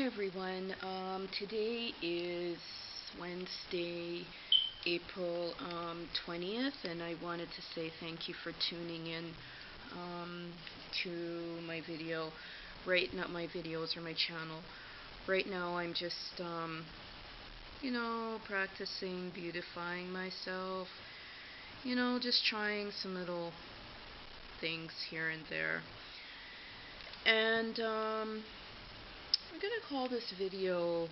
everyone. Today is Wednesday, April 20th, and I wanted to say thank you for tuning in to my video. Not my videos or my channel. Right now I'm just, practicing beautifying myself. Just trying some little things here and there. And I'm going to call this video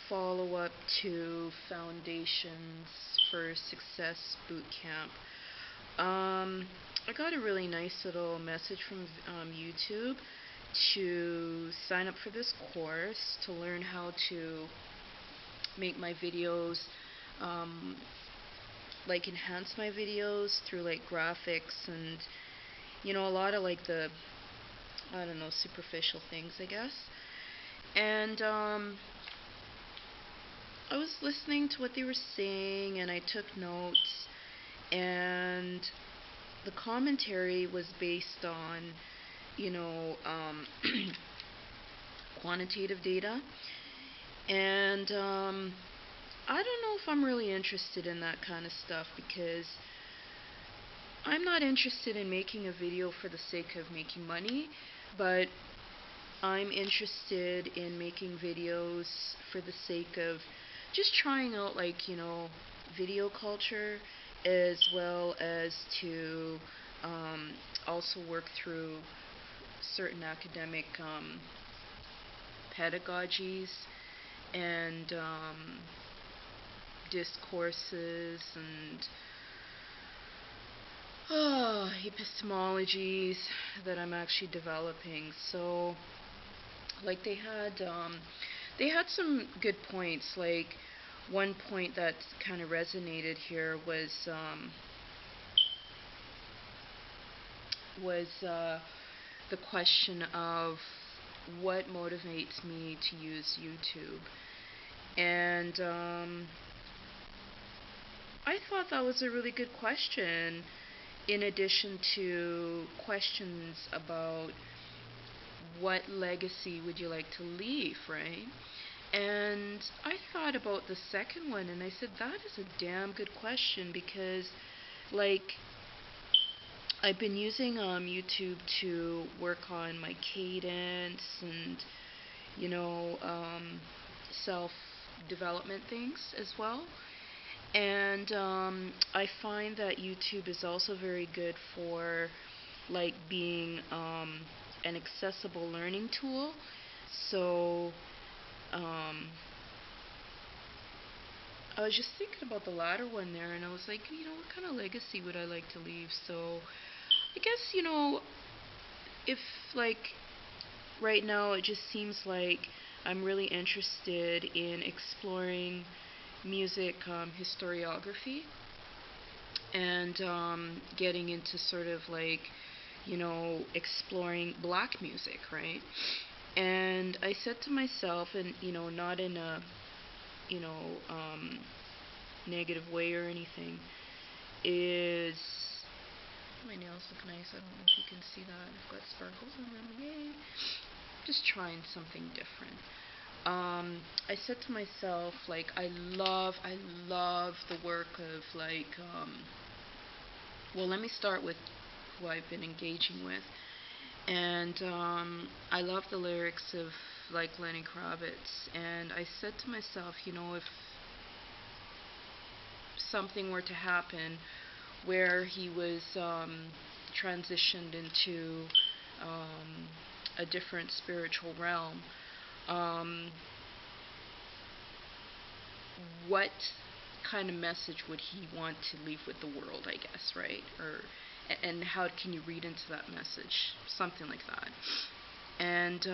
follow-up to Foundations for Success Bootcamp. I got a really nice little message from YouTube to sign up for this course to learn how to make my videos, enhance my videos through graphics and a lot of the superficial things, I guess. And I was listening to what they were saying, and I took notes, and the commentary was based on, quantitative data, and I don't know if I'm really interested in that kind of stuff, because I'm not interested in making a video for the sake of making money, but I'm interested in making videos for the sake of just trying out video culture, as well as to also work through certain academic pedagogies and discourses and epistemologies that I'm actually developing. So they had some good points. One point that kind of resonated here was the question of what motivates me to use YouTube. And I thought that was a really good question, in addition to questions about what legacy would you like to leave, right? And I thought about the second one, and I said, that is a damn good question, because I've been using YouTube to work on my cadence and self-development things as well. And I find that YouTube is also very good for being an accessible learning tool. So I was just thinking about the latter one there, and I was like, what kind of legacy would I like to leave? So I guess, if right now it just seems like I'm really interested in exploring music historiography and getting into sort of exploring black music, right? And I said to myself, and not in a negative way or anything, is my nails look nice. I don't know if you can see that. I've got sparkles on them. Yay! Just trying something different. I said to myself, I love the work of well, let me start with who I've been engaging with. And I love the lyrics of Lenny Kravitz, and I said to myself, if something were to happen where he was transitioned into a different spiritual realm, what kind of message would he want to leave with the world, I guess, right? And how can you read into that message? Something like that. And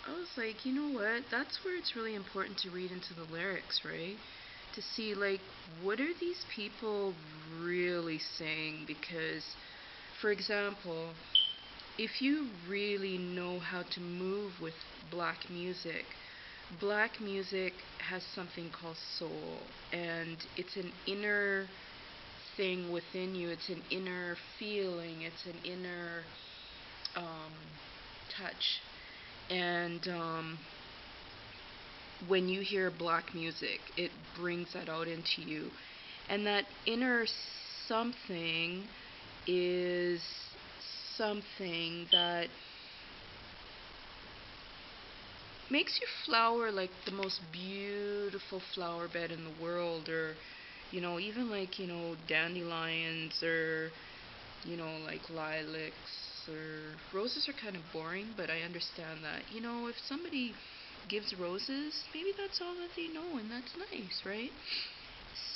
I was like, you know what? That's where it's really important to read into the lyrics, right? To see, what are these people really saying? Because, for example, if you really know how to move with black music has something called soul, and it's an inner thing within you. It's an inner feeling. It's an inner touch. And when you hear black music, it brings that out into you. And that inner something is something that makes you flower like the most beautiful flower bed in the world, or, even like, dandelions, or, like lilacs, or roses are kind of boring, but I understand that. If somebody gives roses, maybe that's all that they know, and that's nice, right?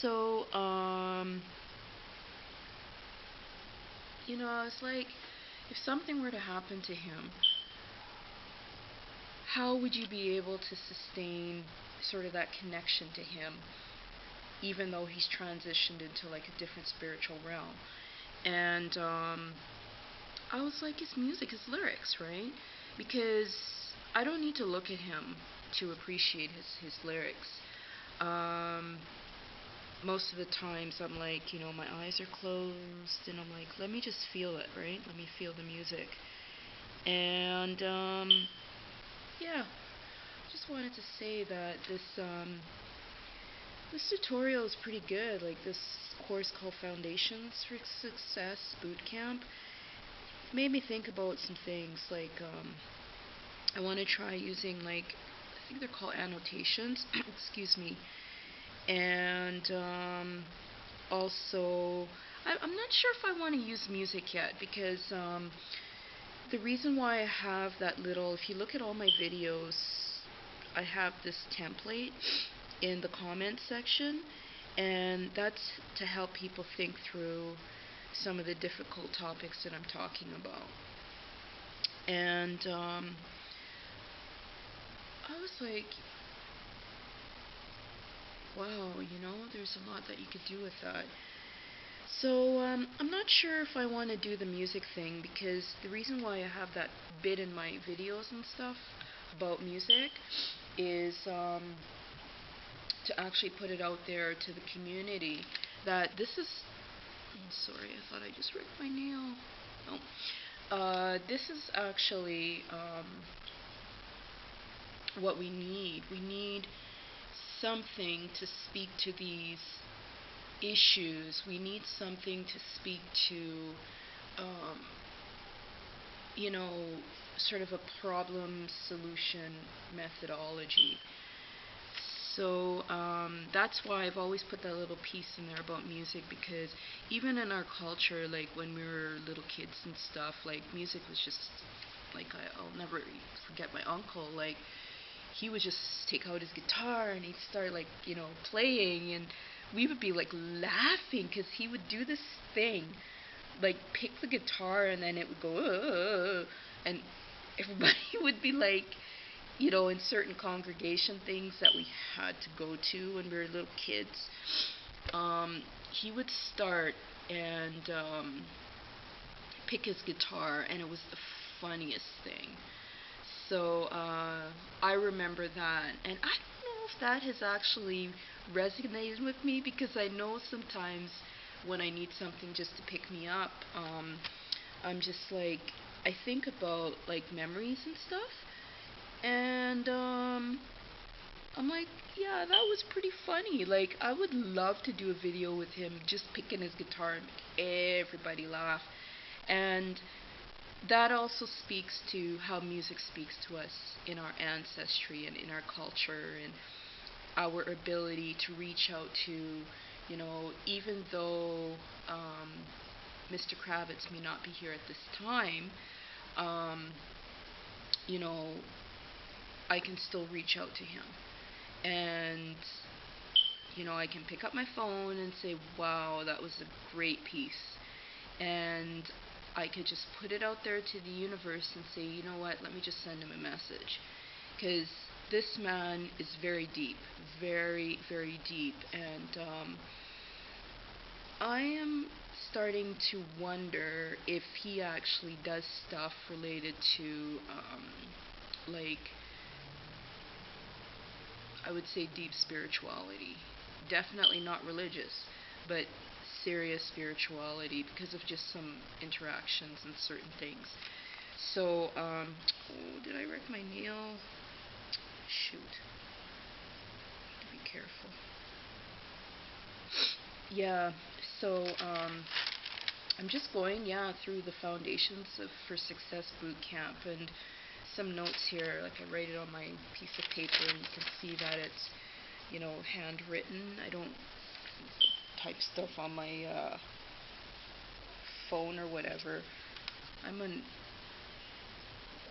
So, I was like, if something were to happen to him, how would you be able to sustain sort of that connection to him, even though he's transitioned into like a different spiritual realm? And I was like, his music, his lyrics, right? Because I don't need to look at him to appreciate his lyrics. Most of the times I'm like, my eyes are closed, and I'm like, let me just feel it, right? Let me feel the music. And yeah, just wanted to say that this tutorial is pretty good. Like, this course called Foundations for Success Bootcamp made me think about some things. Like, I want to try using, like, I think they're called annotations, excuse me. And also, I'm not sure if I want to use music yet, because the reason why I have that little, if you look at all my videos, I have this template in the comments section, and that's to help people think through some of the difficult topics that I'm talking about. And I was like, wow, there's a lot that you could do with that. So I'm not sure if I want to do the music thing, because the reason why I have that bit in my videos and stuff about music is to actually put it out there to the community that this is, I'm sorry, I thought I just ripped my nail. No. This is actually what we need. We need something to speak to these issues. We need something to speak to, sort of a problem solution methodology. So that's why I've always put that little piece in there about music, because even in our culture, like when we were little kids and stuff, like music was just, like, I'll never forget my uncle, like, he would just take out his guitar and he'd start, like, playing, and we would be, like, laughing, because he would do this thing, like, pick the guitar, and then it would go, and everybody would be, like, in certain congregation things that we had to go to when we were little kids, he would start and pick his guitar, and it was the funniest thing. So I remember that, and I don't know if that has actually resonated with me, because I know sometimes when I need something just to pick me up, I'm just like, I think about, like, memories and stuff, and I'm like, yeah, that was pretty funny. Like, I would love to do a video with him just picking his guitar and make everybody laugh. And that also speaks to how music speaks to us in our ancestry and in our culture, and our ability to reach out to, even though Mr. Kravitz may not be here at this time, I can still reach out to him. And, I can pick up my phone and say, wow, that was a great piece. And I could just put it out there to the universe and say, you know what, let me just send him a message. Because this man is very deep, very, very deep. And I am starting to wonder if he actually does stuff related to, like, I would say deep spirituality. Definitely not religious, but serious spirituality, because of just some interactions and certain things. So, oh, did I wreck my nail? Shoot. Need to be careful. Yeah, so, I'm just going, through the foundations for Success Boot Camp, and some notes here, like I write it on my piece of paper, and you can see that it's, handwritten. I don't type stuff on my phone or whatever. I'm a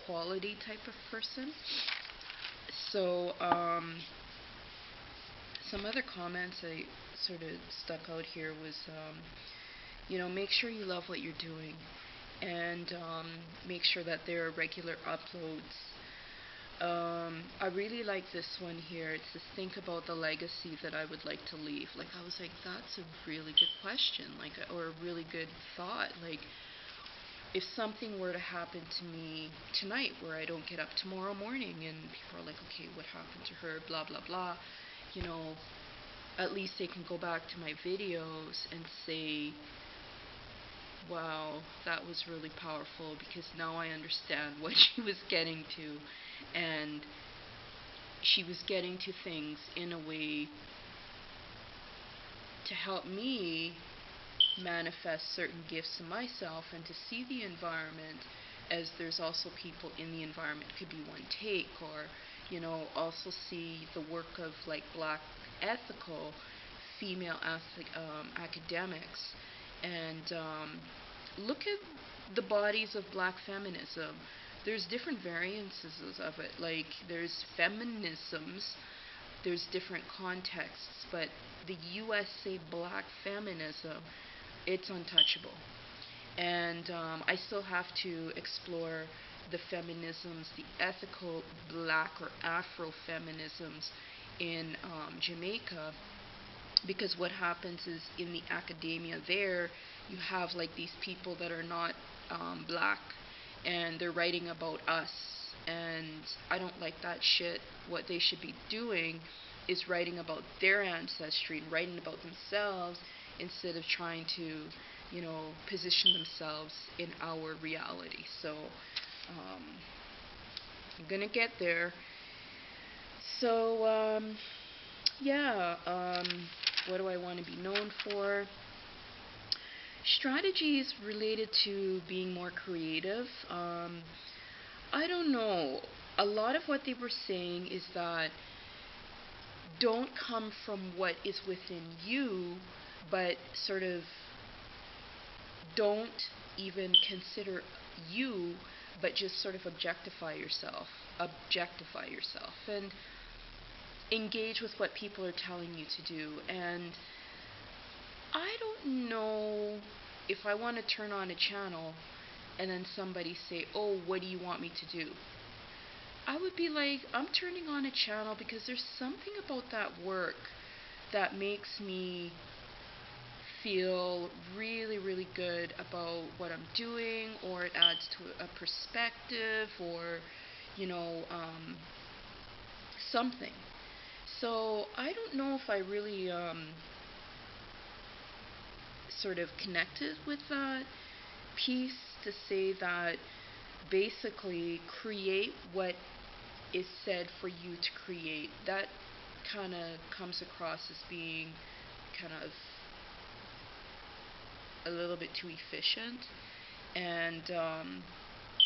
quality type of person. So, some other comments I sort of stuck out here was, make sure you love what you're doing, and make sure that there are regular uploads. I really like this one here. It says, think about the legacy that I would like to leave. Like, I was like, that's a really good question, or a really good thought. Like, if something were to happen to me tonight where I don't get up tomorrow morning and people are like, okay, what happened to her, blah, blah, blah, at least they can go back to my videos and say, wow, that was really powerful, because now I understand what she was getting to, and she was getting to things in a way to help me manifest certain gifts in myself, and to see the environment as there's also people in the environment. Could be one take, or also see the work of like Black ethical female academics, and look at the bodies of Black feminism. There's different variances of it. Like, there's feminisms, there's different contexts, but the USA Black feminism, it's untouchable. And I still have to explore the feminisms, the ethical Black or Afro-feminisms in Jamaica, because what happens is, in the academia there, you have like these people that are not Black, and they're writing about us, and I don't like that shit. What they should be doing is writing about their ancestry and writing about themselves, instead of trying to, position themselves in our reality. So, I'm gonna get there. So, what do I want to be known for? Strategies related to being more creative. I don't know. A lot of what they were saying is that don't come from what is within you, but sort of don't even consider you, but just sort of objectify yourself, and engage with what people are telling you to do. And I don't know if I want to turn on a channel and then somebody say, oh, what do you want me to do? I would be like, I'm turning on a channel because there's something about that work that makes me feel really, really good about what I'm doing, or it adds to a perspective, or, something. So I don't know if I really sort of connected with that piece, to say that basically create what is said for you to create. That kind of comes across as being kind of a little bit too efficient. And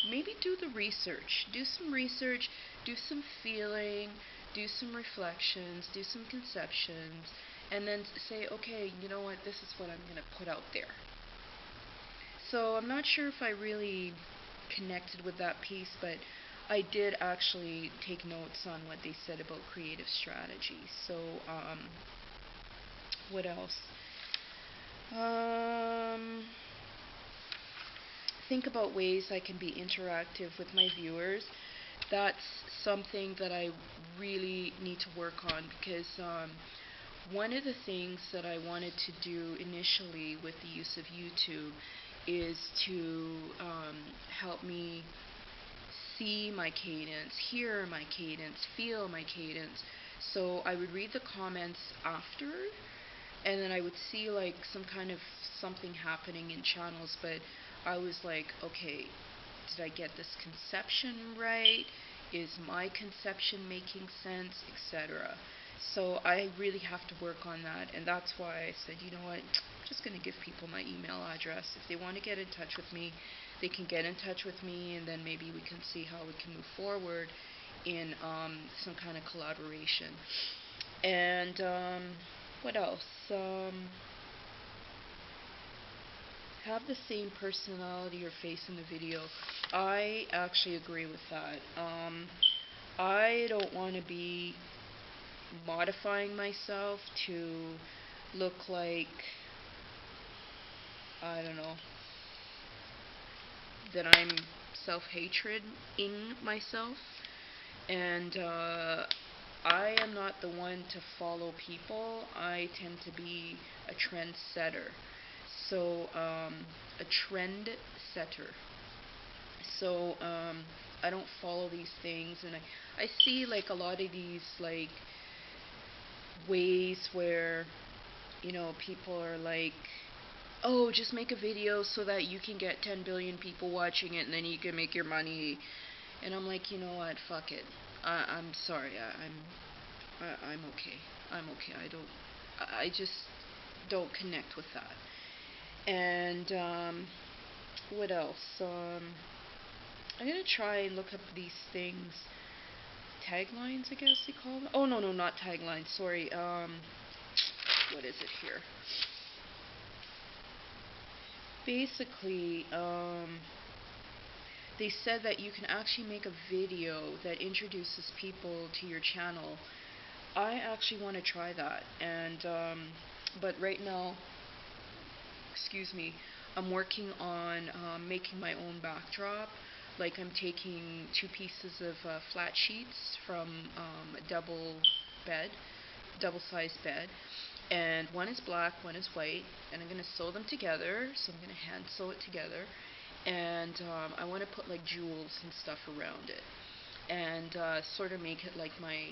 maybe do the research. Do some research, do some feeling, do some reflections, do some conceptions, and then say, okay, you know what, this is what I'm going to put out there. So I'm not sure if I really connected with that piece, but I did actually take notes on what they said about creative strategy. So, what else? Think about ways I can be interactive with my viewers. That's something that I really need to work on, because one of the things that I wanted to do initially with the use of YouTube is to help me see my cadence, hear my cadence, feel my cadence. So I would read the comments after, and then I would see like some kind of something happening in channels, but I was like, okay, Did I get this conception right? Is my conception making sense, etc.? So I really have to work on that, and that's why I said, you know what, I'm just going to give people my email address. If they want to get in touch with me, they can get in touch with me, and then maybe we can see how we can move forward in some kind of collaboration. And what else? Have the same personality or face in the video. I actually agree with that. I don't want to be modifying myself to look like, I don't know, that I'm self-hatred in myself. And I am not the one to follow people. I tend to be a trendsetter. So, a trend setter. So, I don't follow these things, and I see like a lot of these like ways where, you know, people are like, oh, just make a video so that you can get 10 billion people watching it and then you can make your money. And I'm like, you know what, fuck it. I'm sorry, I'm okay. I'm okay. I just don't connect with that. And what else? I'm gonna try and look up these things. Taglines, I guess they call them. Oh no, not taglines. Sorry. What is it here? Basically, they said that you can actually make a video that introduces people to your channel. I actually want to try that, and but right now, excuse me, I'm working on making my own backdrop. Like, I'm taking 2 pieces of flat sheets from a double-sized bed, and one is black, one is white, and I'm going to sew them together. So I'm going to hand sew it together, and I want to put like jewels and stuff around it, and sort of make it like my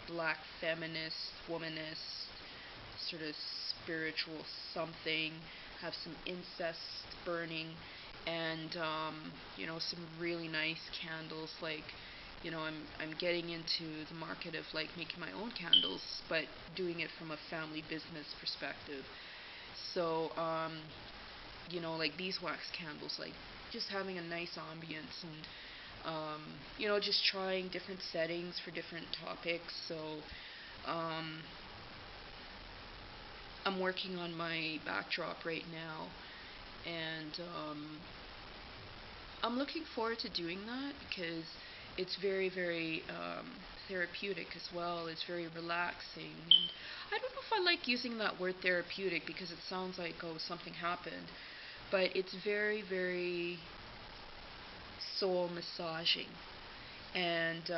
black feminist, womanist, sort of spiritual something, have some incest burning, and you know, some really nice candles. Like, you know, I'm getting into the market of like making my own candles, but doing it from a family business perspective. So you know, like beeswax candles, like just having a nice ambience, and you know, just trying different settings for different topics. So I'm working on my backdrop right now, and I'm looking forward to doing that because it's very, very therapeutic as well. It's very relaxing, and I don't know if I like using that word therapeutic because it sounds like, oh, something happened, but it's very, very soul massaging, and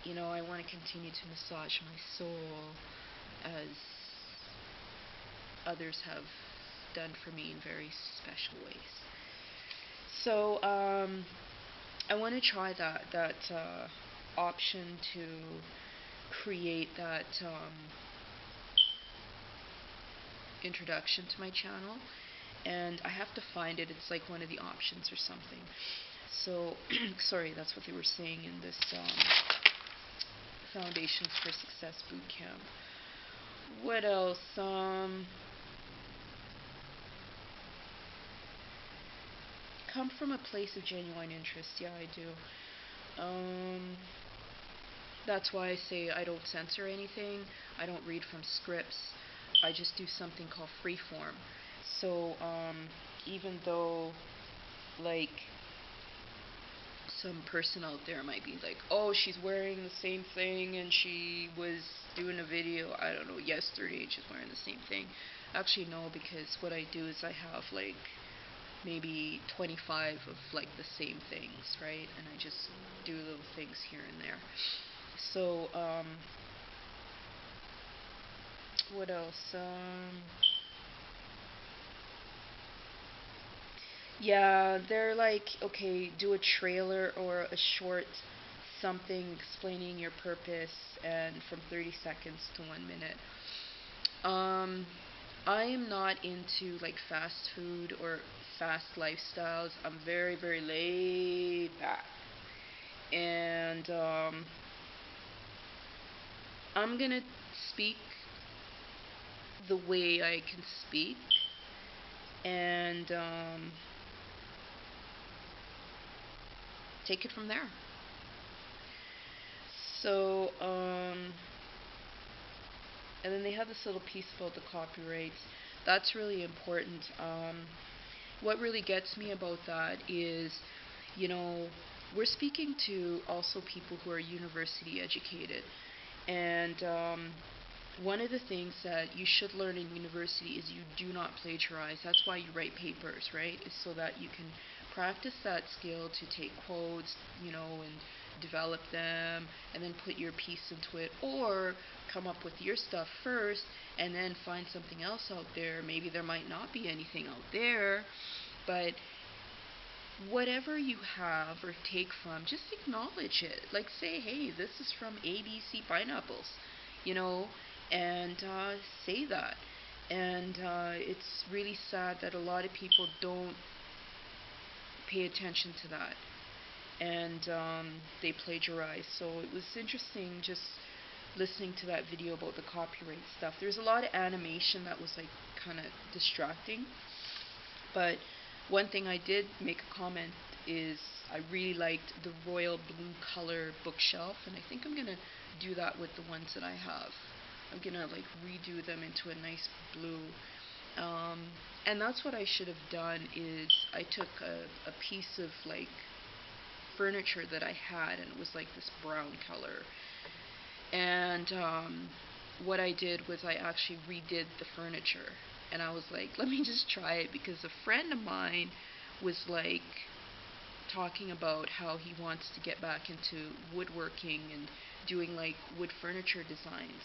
you know, I want to continue to massage my soul as others have done for me in very special ways. So I want to try that option to create that introduction to my channel, and I have to find it. It's like one of the options or something. So sorry, that's what they were saying in this Foundations for Success Bootcamp. What else? Come from a place of genuine interest. Yeah, I do. That's why I say I don't censor anything. I don't read from scripts. I just do something called Freeform. So even though, like, some person out there might be like, oh, she's wearing the same thing and she was doing a video, I don't know, yesterday, she's wearing the same thing. Actually, no, because what I do is I have like maybe 25 of like the same things, right? And I just do little things here and there. So what else? Yeah, they're like, okay, do a trailer or a short something explaining your purpose, and from 30 seconds to 1 minute. I am not into like fast food or fast lifestyles. I'm very, very laid back. And I'm gonna speak the way I can speak, and take it from there. So, and then they have this little piece about the copyrights. That's really important. What really gets me about that is, you know, we're speaking to also people who are university educated. And one of the things that you should learn in university is you do not plagiarize. That's why you write papers, right? Is so that you can practice that skill to take quotes, you know, and develop them, and then put your piece into it, or come up with your stuff first and then find something else out there. Maybe there might not be anything out there, but whatever you have or take from, just acknowledge it. Like, say, hey, this is from ABC Pineapples, you know, and say that. And it's really sad that a lot of people don't pay attention to that, and they plagiarize. So it was interesting just listening to that video about the copyright stuff. There's a lot of animation that was like kind of distracting, but one thing I did make a comment is I really liked the royal blue color bookshelf, and I think I'm gonna do that with the ones that I have. I'm gonna like redo them into a nice blue. And that's what I should have done. Is I took a piece of like furniture that I had, and it was like this brown color, and what I did was I actually redid the furniture. And I was like, let me just try it, because a friend of mine was like talking about how he wants to get back into woodworking and doing like wood furniture designs.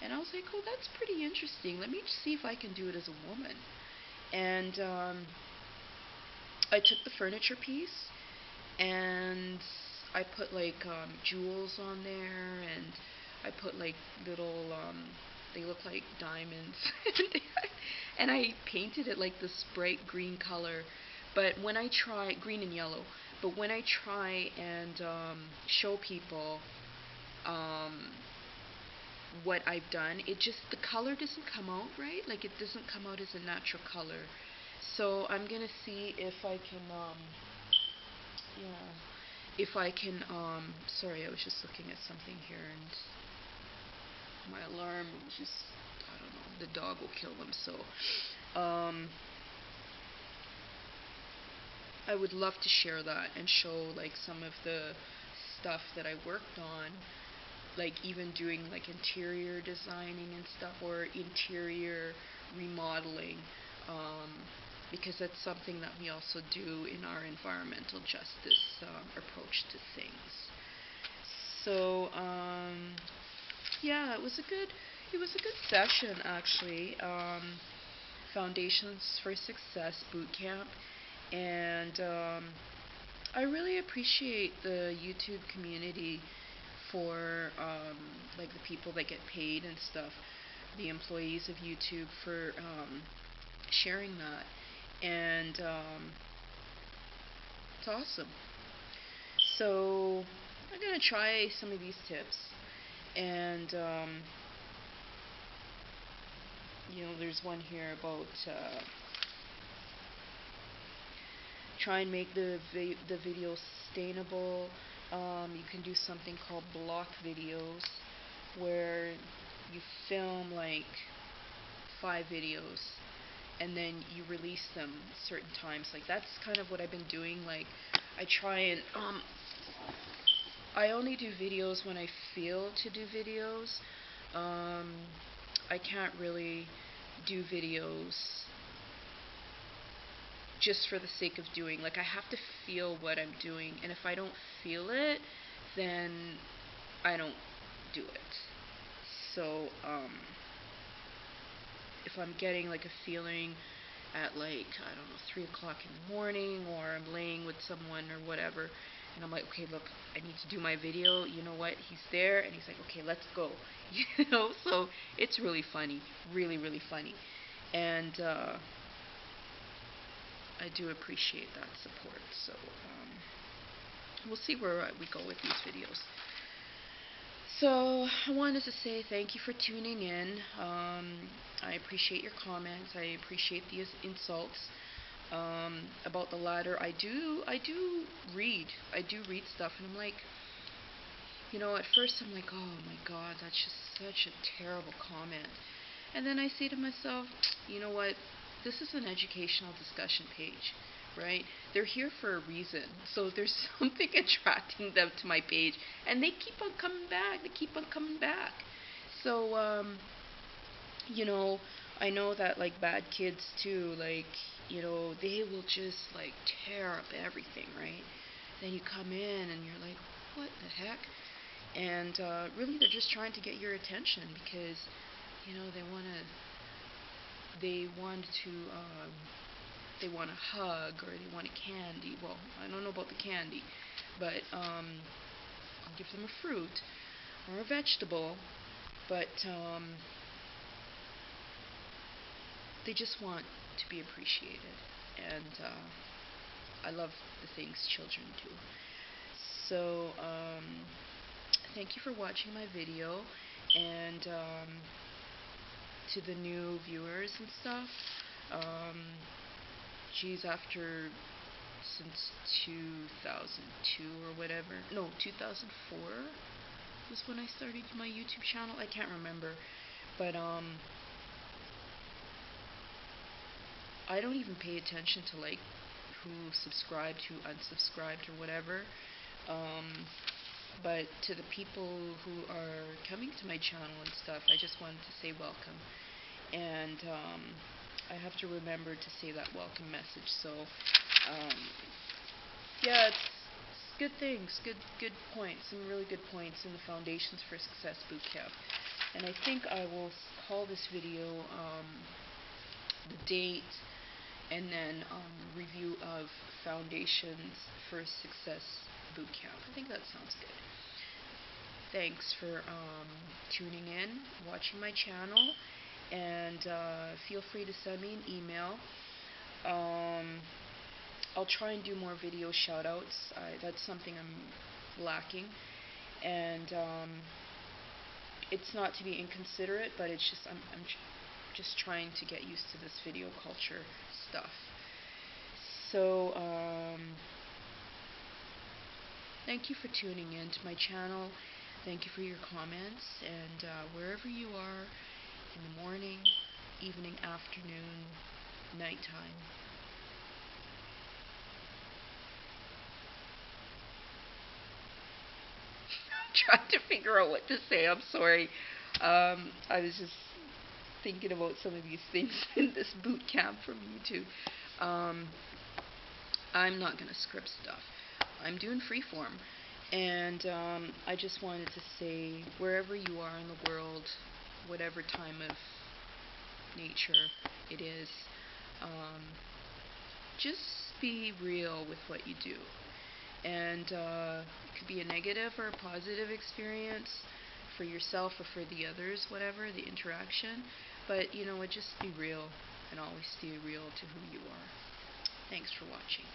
And I was like, oh, that's pretty interesting. Let me just see if I can do it as a woman. And I took the furniture piece and I put like jewels on there, and I put like little they look like diamonds and I painted it like this bright green color. But when I try, green and yellow, but when I try and show people what I've done, it just, the color doesn't come out right. Like, it doesn't come out as a natural color. So I'm gonna see if I can sorry, I was just looking at something here, and my alarm was just, I don't know, the dog will kill them. So I would love to share that and show like some of the stuff that I worked on, like even doing like interior designing and stuff, or interior remodeling, because that's something that we also do in our environmental justice approach to things. So yeah, it was a good session actually. Foundations for Success boot camp, and I really appreciate the YouTube community for like the people that get paid and stuff, the employees of YouTube, for sharing that, and it's awesome. So I'm gonna try some of these tips, and you know, there's one here about try and make the video sustainable. You can do something called block videos, where you film like 5 videos and then you release them certain times. Like, that's kind of what I've been doing. Like, I try and I only do videos when I feel to do videos. I can't really do videos just for the sake of doing. Like, I have to feel what I'm doing, and if I don't feel it, then I don't do it. So if I'm getting like a feeling at like, I don't know, 3 o'clock in the morning, or I'm laying with someone or whatever, and I'm like, okay, look, I need to do my video, you know what, he's there, and he's like, okay, let's go. You know, so it's really funny, really, really funny. And I do appreciate that support. So we'll see where we go with these videos. So I wanted to say thank you for tuning in. I appreciate your comments. I appreciate the insults. About the ladder, I do read stuff, and I'm like, at first I'm like, oh my God, that's just such a terrible comment. And then I say to myself, you know what? This is an educational discussion page, right? They're here for a reason. So there's something attracting them to my page, and they keep on coming back. So, I know that, like, bad kids too, like, they will just, like, tear up everything, right? Then you come in and you're like, what the heck? And really, they're just trying to get your attention because, they want a hug, or they want a candy. Well, I don't know about the candy, but I'll give them a fruit or a vegetable, but they just want to be appreciated, and I love the things children do. So thank you for watching my video, and to the new viewers and stuff, since 2002 or whatever, no, 2004 was when I started my YouTube channel. I can't remember, but I don't even pay attention to, like, who subscribed, who unsubscribed, or whatever. But to the people who are coming to my channel and stuff, I just wanted to say welcome. And I have to remember to say that welcome message. So, yeah, it's good things, good points, some really good points in the Foundations for Success Bootcamp. And I think I will call this video the date, and then review of Foundations for Success Bootcamp. I think that sounds good. Thanks for tuning in, watching my channel, and feel free to send me an email. I'll try and do more video shout-outs. That's something I'm lacking, and it's not to be inconsiderate, but it's just I'm just trying to get used to this video culture stuff. So thank you for tuning in to my channel. Thank you for your comments, and wherever you are, in the morning, evening, afternoon, nighttime, I'm trying to figure out what to say. I'm sorry. I was just thinking about some of these things in this boot camp from YouTube. I'm not going to script stuff. I'm doing freeform. And I just wanted to say, wherever you are in the world, whatever time of nature it is, just be real with what you do. And it could be a negative or a positive experience for yourself or for the others, whatever, the interaction. But, just be real, and always stay real to who you are. Thanks for watching.